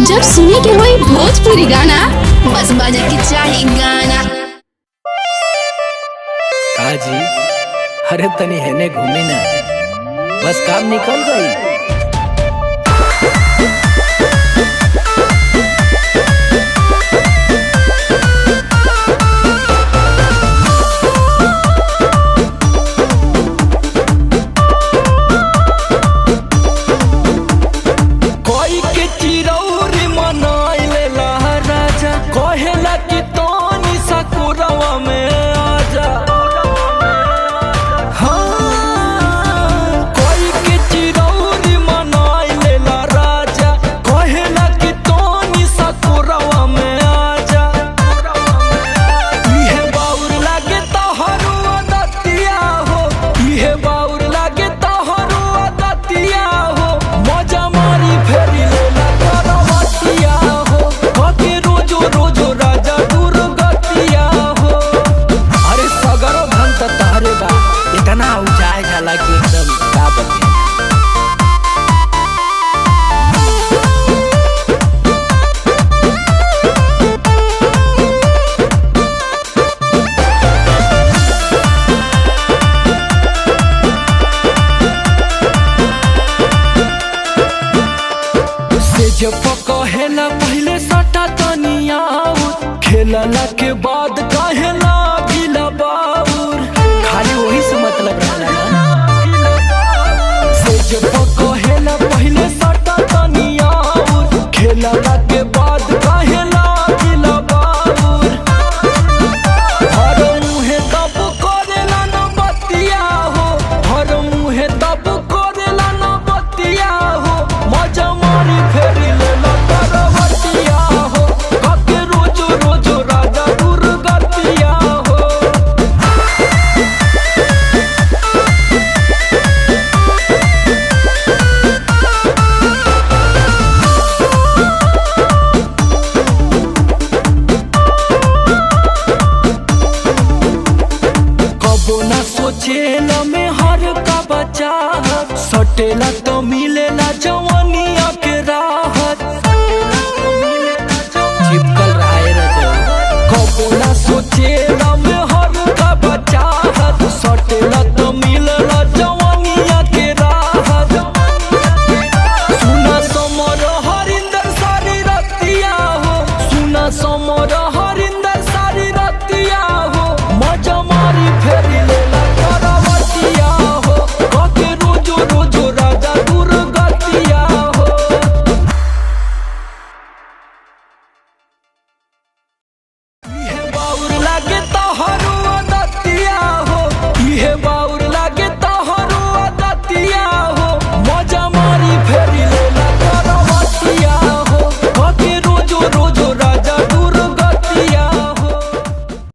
जब सुने के होई भोजपुरी गाना, बस बजे के चाही गाना। काजी, अरे तनी हेने घूमी ना, बस काम निकल गई। जब कहेला पहले सटा तनिया खेलला के बाद कहेला गिला बाउर, खाली वही से मतलब रहला से। जब कहेला पहले सटा तनिया खेलला के बाद कहेला गिला बाउर, हर मुहे तब करेला न बतिया हो, हर मुहे तब करेला न बतिया हो, मजा मारी फेरी सोचेला में हर का बचा सटेला तो मिलेला जवानिया के राहत, चिपकल रहा है रजो। कबो ना सोचे